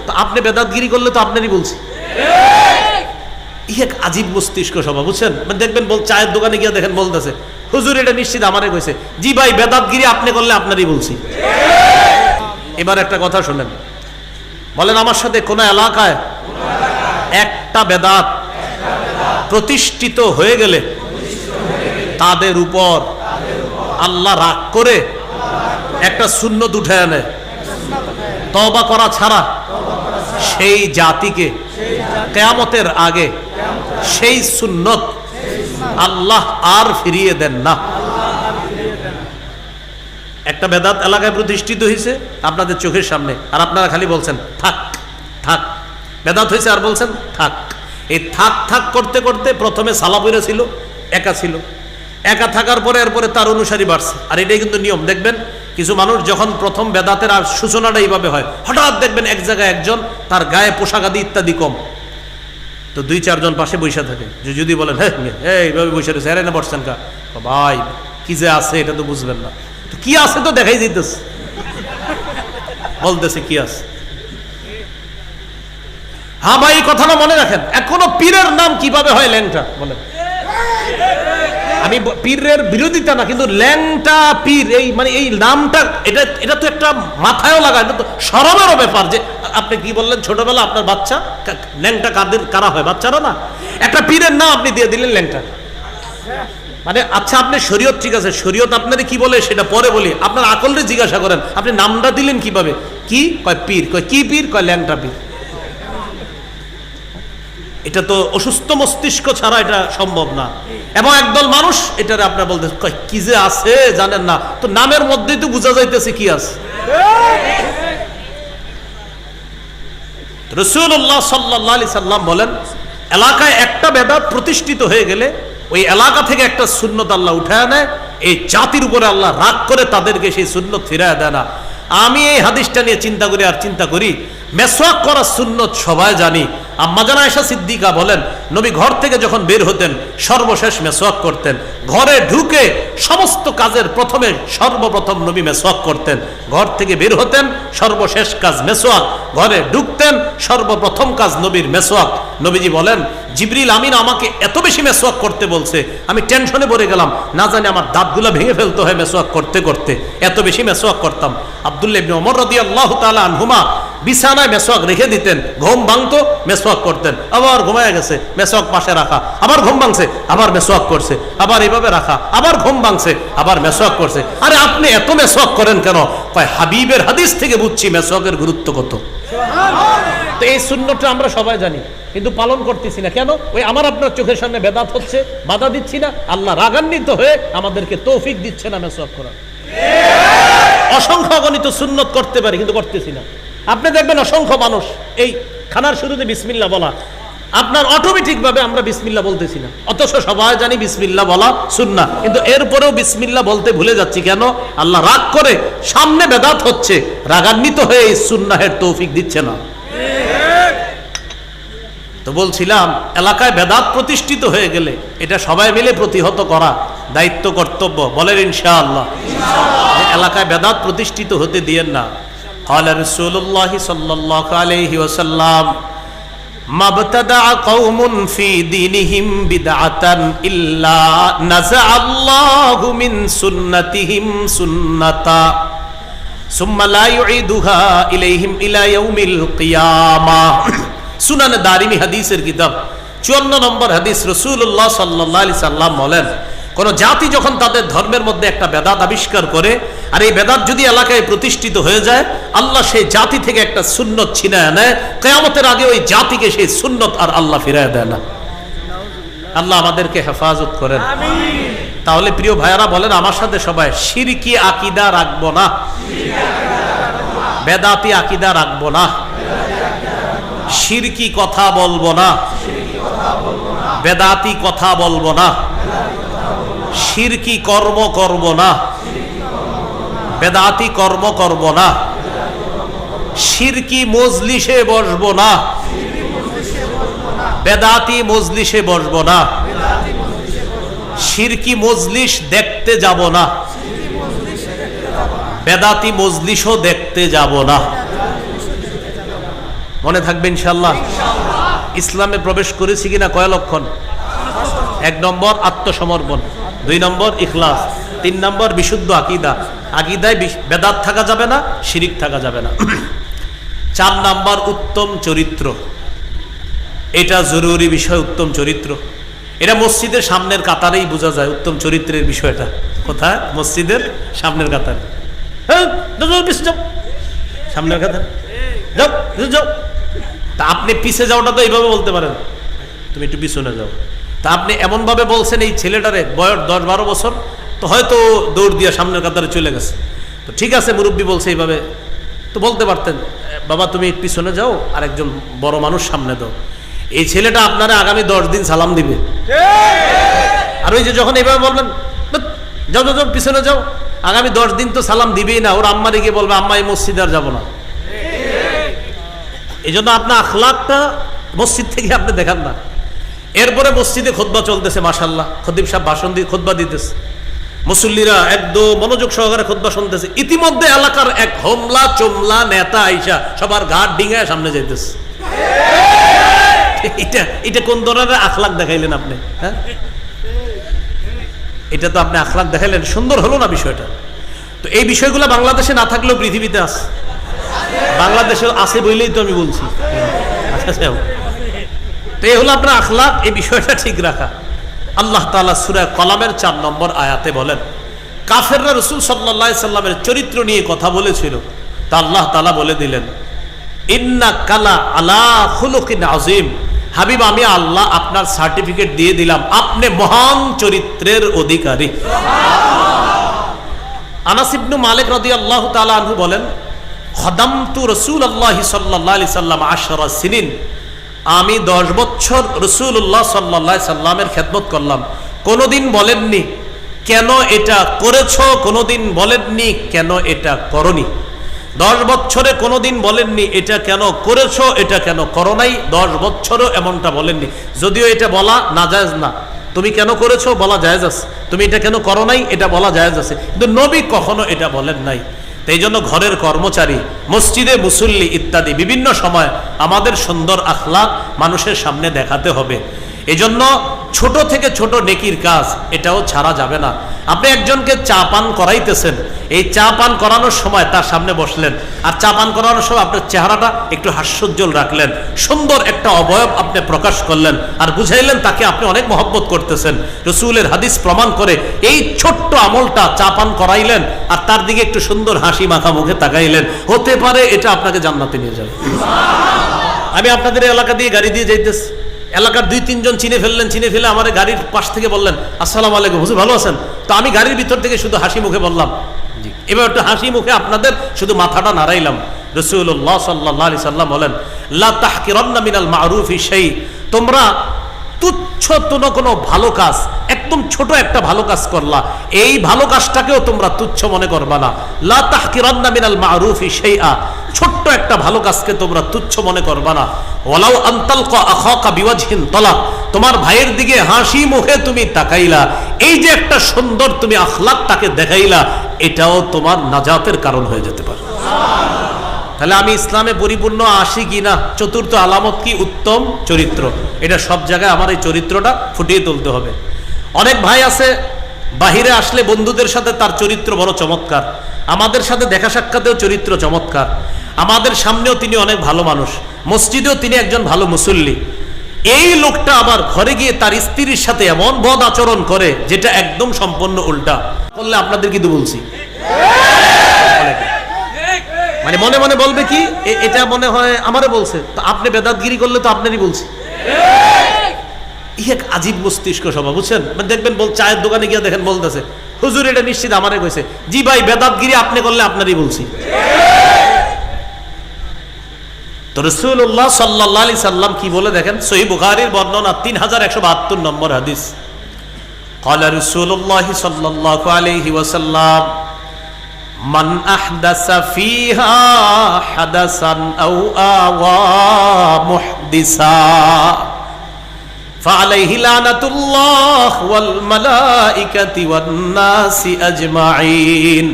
তো আপনি বেদাতগিরি করলে তো আপনারই বলছি। এক আজীব মস্তিষ্ক সভা, বুঝছেন? দেখবেন চায়ের দোকানে গিয়ে দেখেন বলতেছে, হুজুর এটা নিশ্চিত আমারে কইছে। জি ভাই, বেদাতগিরি আপনি করলে আপনারই বলছি। এবার একটা কথা শুনেন, বলেন আমার সাথে কোন এলাকায় একটা বেদাত প্রতিষ্ঠিত হয়ে গেলে তাদের উপর আল্লাহ রাগ করে একটা সুন্নত উঠে আনে, তওবা করা ছাড়া সেই জাতিকে কিয়ামতের আগে সেই সুন্নত আল্লাহ আর ফিরিয়ে দেন না। একটা বেদাত এলাকায় প্রতিষ্ঠিত হয়েছে আপনাদের চোখের সামনে, আর আপনারা খালি বলছেন থাক থাক, বেদাত হয়েছে আর বলছেন থাক। এই থাক থাক করতে করতে প্রথমে সালাফিরা ছিল, একা ছিল, একা থাকার পরে এরপরে তার অনুসারী বাড়ছে। আর এটাই কিন্তু নিয়ম। দেখবেন কিছু মানুষ যখন প্রথম বেদাতের আর সূচনাটা এইভাবে হয়, হঠাৎ দেখবেন এক জায়গায় একজন, তার গায়ে পোশাক আদি ইত্যাদি কম, তো দুই চারজন পাশে বসে থাকে। যদি বলেন হ্যাঁ এইভাবে বসে রয়েছে, এর না বসছেন কা, ভাই কি যে আছে এটা তো বুঝবেন না। তো কি আছে তো দেখাই দিতেছে, বলতেছে কি আছে। হ্যাঁ ভাই, এই কথাটা মনে রাখেন, এখনো পীরের নাম কিভাবে হয় ল্যাংটা বলেন। আমি পীরের বিরোধিতা না, কিন্তু ল্যাংটা পীর এই মানে এই নামটা এটা তো একটা মাথায়ও লাগায়, এটা তো শরমেরও ব্যাপার। যে আপনি কি বললেন ছোটবেলা আপনার বাচ্চা ল্যাংটা কারা হয়? বাচ্চারা না। একটা পীরের নাম আপনি দিয়ে দিলেন ল্যাংটা। মানে আচ্ছা, আপনি শরীয়ত ঠিক আছে, শরীয়ত আপনারে কি বলে সেটা পরে বলি, আপনার আকলরে জিজ্ঞাসা করেন আপনি নামটা দিলেন কিভাবে? কি কয় পীর, কয় কি পীর, কয় ল্যাংটা পীর। এটা তো অসুস্থ মস্তিষ্ক ছাড়া এটা সম্ভব না। এবং একদল মানুষ এটারে আপনার বলতে কি যে আছে জানেন না, তো নামের মধ্যেই তো বোঝা যাইতেছে কি আছে। রাসূলুল্লাহ সাল্লাল্লাহু আলাইহি সাল্লাম বলেন, এলাকায় একটা বেদাত প্রতিষ্ঠিত হয়ে গেলে ওই এলাকা থেকে একটা সুন্নত আল্লাহ উঠায় নেয়, এই জাতির উপরে আল্লাহ রাগ করে তাদেরকে সেই সুন্নত ফিরায় দেয় না। আমি এই হাদিসটা নিয়ে চিন্তা করি আর চিন্তা করি, মেসওয়াক করা সুন্নত সবাই জানি। আম্মা জান আয়েশা সিদ্দিকা বলেন, নবী ঘর থেকে যখন বের হতেন সর্বশেষ মেসওয়াক করতেন। ঘরে ঢুকে সমস্ত কাজের সর্বপ্রথম নবী মেসওয়াক করতেন। ঘর থেকে বের হতেন সর্বশেষ কাজ মেসওয়াক, ঘরে ঢুকতেন সর্বপ্রথম কাজ নবীর মেসওয়াক। নবীজি বলেন, জিবরিল আমিন আমাকে এত বেশি মেসওয়াক করতে বলছে, আমি টেনশনে পড়ে গেলাম, না জানি আমার দাঁতগুলো ভেঙে ফেলতে হয় মেসওয়াক করতে করতে, এত বেশি মেসওয়াক করতাম। আব্দুল্লাহ ইবনে ওমর রাদিয়াল্লাহু তাআলা আনহুমা বিছানায় মেসওয়াক রেখে দিতেন, ঘুম ভাঙতো মেসওয়াক করতেন, আবার ঘুমায় গেছে মেসওয়াক পাশে রাখা, আবার ঘুম ভাঙছে আবার মেসওয়াক করছে, আবার এইভাবে রাখা, আবার ঘুম ভাঙছে আবার মেসওয়াক করছে। আরে আপনি এত মেসওয়াক করেন কেন? কয় হাবিবের হাদিস থেকে বুঝছি মেসওয়াকের গুরুত্ব কত। তো এই সুন্নতটা আমরা সবাই জানি, কিন্তু পালন করতেছি না কেন? ওই আমার আপনার চোখের সামনে বেদাত হচ্ছে, বাধা দিচ্ছি না, আল্লাহ রাগান্বিত হয়ে আমাদেরকে তৌফিক দিচ্ছে না মেসওয়াক করার। অসংখ্য অগণিত সুন্নত করতে পারি কিন্তু করতেছি না। আপনি দেখবেন অসংখ্য মানুষ এই খানার শুরুতে বিসমিল্লাহ বলা, আপনার অটোমেটিক ভাবে আমরা বিসমিল্লাহ বলতেছি না, অথচ সবাই জানি বিসমিল্লাহ বলা সুন্নাহ, কিন্তু এরপরেও বিসমিল্লাহ বলতে ভুলে যাচ্ছি কেন? আল্লাহ রাগ করে সামনে বেদাত হচ্ছে, রাগান্বিত হয়ে এই সুন্নাহের তৌফিক দিচ্ছে না। তো বলছিলাম, এলাকায় বেদাত প্রতিষ্ঠিত হয়ে গেলে এটা সবাই মিলে প্রতিহত করা দায়িত্ব, কর্তব্য। বলেন ইনশাআল্লাহ। এলাকায় বেদাত প্রতিষ্ঠিত হতে দিয়েন না। قال رسول الله صلى الله عليه وسلم ما ابتدع قوم في دينهم بدعة إلا نزع الله من سنتهم سنة ثم لا يعيدها إليهم إلى يوم القيامة। সুনানে দারিমি হাদিসের কিতাব 54 নম্বর হাদিস। রাসূলুল্লাহ সাল্লাল্লাহু আলাইহি সাল্লাম বলেন, কোন জাতি যখন তাদের ধর্মের মধ্যে একটা বেদাত আবিষ্কার করে, আর এই বেদাত যদি এলাকায় প্রতিষ্ঠিত হয়ে যায়, আল্লাহ সেই জাতি থেকে একটা সুন্নত ছিনায় নেয়, কিয়ামতের আগে ওই জাতিকে সেই সুন্নত আর আল্লাহ ফিরায় দেয় না। আল্লাহ আমাদেরকে হেফাজত করেন। তাহলে প্রিয় ভাইয়ারা বলেন আমার সাথে সবাই, শিরকি আকীদা রাখবো না, বেদাতি আকীদা রাখবো না, শিরকি কথা বলবো না, বেদাতি কথা বলবো না, শিরকি কর্ম করব না, বেদাতি কর্ম করব না, শিরকি মজলিসে বসবো না, বেদাতি মজলিসে বসবো না, শিরকি মজলিস দেখতে যাব না, বেদাতি মজলিসও দেখতে যাব না। মনে থাকবে ইনশাআল্লাহ। ইসলামে প্রবেশ করেছি কিনা কয় লক্ষণ? 1 নম্বর আত্মসমর্পণ, 2 নম্বর ইখলাস, 3 নম্বর বিশুদ্ধ আকীদা, আকীদায় বেদাত থাকা যাবে না, শিরিক থাকা যাবে না। 4 নম্বর উত্তম চরিত্র, এটা জরুরি বিষয়। উত্তম চরিত্র এটা মসজিদের সামনের কাতারেই বোঝা যায় উত্তম চরিত্রের বিষয়টা। কোথায়? মসজিদের সামনের কাতারে। সামনের কাতার যাও যাও। তা আপনি পিছে যাওয়াটা তো এইভাবে বলতে পারেন, তুমি একটু পিছনে যাও। তা আপনি এমন ভাবে বলছেন এই ছেলেটারে বয়স 10-12 বছর, তো হয়তো দৌড় দিয়ে সামনের কাতারে চলে গেছে। তো ঠিক আছে, মুরব্বী বলছে এইভাবে, তো বলতে পারতেন বাবা তুমি পিছনে যাও আর একজন বড় মানুষ সামনে দাও। এই ছেলেটা আপনারা আগামী 10 দিন সালাম দিবে। আর ওই যে যখন এইভাবে বললেন যাও যাও যাও পিছনে যাও, আগামী 10 দিন তো সালাম দিবেই না। ওর আম্মারে গিয়ে বলবে আম্মা এই মসজিদে আর যাবো না। এই জন্য আপনার আখলাকটা মসজিদ থেকে আপনি দেখান না। এরপরে মসজিদে খুতবা চলতেছে, মাশাআল্লাহ, খতিব সাহেব ভাষণ দিয়ে খুতবা দিতেছে, মুসল্লিরা একদম মনোযোগ সহকারে খুতবা শুনতেছে। ইতিমধ্যে এলাকার এক হোমলা চোমলা নেতা আইসা সবার ঘাট ডিঙায় সামনে যাইতেছে। এটা কোন ধরনের আখলাক দেখাইলেন আপনি? হ্যাঁ, এটা তো আপনি আখলাক দেখাইলেন, সুন্দর হলো না বিষয়টা? তো এই বিষয়গুলো বাংলাদেশে না থাকলেও পৃথিবীতে আছে। বাংলাদেশে আছে বলেই তো আমি বলছি। তো এই হলো আপনার আখলাক, এই বিষয়টা ঠিক রাখা। আল্লাহ তাআলা সূরা কলামের 4 নম্বর আয়াতে বলেন, কাফেররা রাসূল সাল্লাল্লাহু আলাইহি সাল্লামের চরিত্র নিয়ে কথা বলেছিল, তা আল্লাহ তাআলা বলে দিলেন ইন্নাকা লা আলা খুলুকিন আযীম। হাবিব, আমি আল্লাহ আপনার সার্টিফিকেট দিয়ে দিলাম, আপনি মহান চরিত্রের অধিকারী। আনাস ইবনে মালিক রাদিয়াল্লাহু তাআলা আনহু বলেন, খাদামতু রাসূলুল্লাহি সাল্লাল্লাহু আলাইহি সাল্লাম 10 সিনিন। আমি 10 বছর রাসূলুল্লাহ সাল্লাল্লাহু আলাইহি সাল্লামের খেদমত করলাম। কোনোদিন বলেননি কেন এটা করেছো, কোনোদিন বলেননি কেন এটা করনি। 10 বছরে কোনোদিন বলেননি এটা কেন করেছো, এটা কেন করো নাই। 10 বছরও এমনটা বলেননি। যদিও এটা বলা নাজায়েজ না, তুমি কেন করেছো বলা জায়েজ আছে, তুমি এটা কেন করো নাই এটা বলা জায়েজ আছে, কিন্তু নবী কখনো এটা বলেন নাই। এই জন্য ঘরের কর্মচারী, মসজিদে মুসল্লি ইত্যাদি বিভিন্ন সময় আমাদের সুন্দর আখলাক মানুষের সামনে দেখাতে হবে। এজন্য ছোট থেকে ছোট নেকির কাজ এটাও ছাড়া যাবে না। আপনি একজনকে চা পান করাইতেছেন, এই চা পান করানোর সময় তার সামনে বসলেন, আর চা পান করানোর সময় আপনার চেহারাটা একটু হাস্যোজ্জ্বল রাখলেন, সুন্দর একটা অবয়ব আপনি প্রকাশ করলেন, আর বুঝাইলেন তাকে আপনি অনেক মহব্বত করতেছেন। রাসূলের হাদিস প্রমাণ করে এই ছোট্ট আমলটা, চা পান করাইলেন আর তার দিকে একটু সুন্দর হাসি মাখা মুখে তাকাইলেন, হতে পারে এটা আপনাকে জান্নাতে নিয়ে যাবে। আমি আপনাদের এলাকা দিয়ে গাড়ি দিয়ে যাইতেছি, এলাকার 2-3 জন চিনে ফেললেন, চিনে ফেলে আমার গাড়ির পাশ থেকে বললেন আসসালামু আলাইকুম হুজুর, ভালো আছেন? তো আমি গাড়ির ভিতর থেকে শুধু হাসি মুখে বললাম জি। এবার একটু হাসি মুখে আপনাদের শুধু মাথাটা নাড়াইলাম। রাসূলুল্লাহ সাল্লাল্লাহু আলাইহি সাল্লাম বলেন, লা তাহকিরান্না মিনাল মা'রুফি শাই। তোমরা তুচ্ছ কোনো ভালো কাজ, একদম ছোট একটা ভালো কাজ করলা, এই ভালো কাজটাকেও তোমরা তুচ্ছ মনে করবা না। লা তাহকিরান্না মিনাল মা'রুফি শাইআ। ছোট্ট একটা ভালো কাজকে তোমরা তুচ্ছ মনে করবা না। ওয়ালাউ আনতালকা আখাকা বিওয়াজহিন তালাক। তোমার ভাইয়ের দিকে হাসি মুখে তুমি তাকাইলা, এই যে একটা সুন্দর তুমি আখলাক তাকে দেখাইলা, এটাও তোমার নাজাতের কারণ হয়ে যেতে পারে। তাহলে আমি ইসলামে পরিপূর্ণ আসি কিনা, চতুর্থ আলামত কি? উত্তম চরিত্র। এটা সব জায়গায় আমার এই চরিত্রটা ফুটিয়ে তুলতে হবে। অনেক ভাই আছে বাহিরে আসলে বন্ধুদের সাথে তার চরিত্র বড় চমৎকার, আমাদের সাথে দেখা সাক্ষাতেও চরিত্র চমৎকার, আমাদের সামনেও তিনি অনেক ভালো মানুষ, মসজিদেও তিনি একজন ভালো মুসল্লি। এই লোকটা আবার ঘরে গিয়ে তার স্ত্রীর সাথে এমন বদ আচরণ করে যেটা একদম সম্পূর্ণ উল্টা। করলে আপনাদের কিন্তু বলছি, মানে মনে মনে বলবে কি এটা মনে হয় আমারে বলছে, তো আপনি বেদাতগিরি করলে তো আপনারই বলছি। এক আজীব মস্তিষ্ক সভা, বুঝছেন? দেখবেন চায়ের দোকানে গিয়ে দেখেন বলতেছে হুজুর এটা নিশ্চিত আমারে কইছে। জি ভাই, বেদাতগিরি আপনি করলে আপনারই বলছি। তো রাসূলুল্লাহ সাল্লাল্লাহু আলাইহি সাল্লাম কি বলে দেখেন, সহিহ বুখারীর বর্ণনা 3172 নম্বর হাদিস। ক্বালা রাসূলুল্লাহ সাল্লাল্লাহু আলাইহি ওয়াসাল্লাম, মান আহদাসা ফিহা হাদাসান আও আওয়া মুহদিসা ফাআলাইহি লানাতুল্লাহ ওয়াল মালাইকাতি ওয়ান নাসি আজমাইন।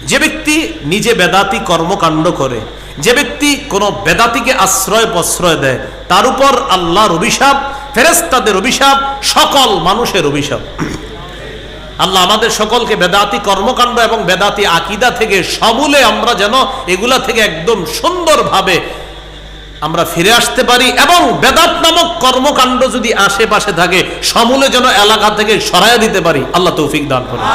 যে ব্যক্তি নিজে বেদাতি কর্মকাণ্ড করে যে ব্যক্তি কোনো বেদাতিকে আশ্রয় প্রশ্রয় দেয় তার উপর আল্লাহর অভিশাপ, ফেরেশতাদের অভিশাপ, সকল মানুষের অভিশাপ। আল্লাহ আমাদের সকলকে বেদাতি কর্মকাণ্ড এবং বেদাতি আকীদা থেকে সমূলে আমরা যেন এগুলা থেকে একদম সুন্দরভাবে আমরা ফিরে আসতে পারি, এবং বেদাত নামক কর্মকাণ্ড যদি আশেপাশে থাকে সমূলে যেন এলাকা থেকে সরাইয়া দিতে পারি। আল্লাহ তৌফিক দান করুন।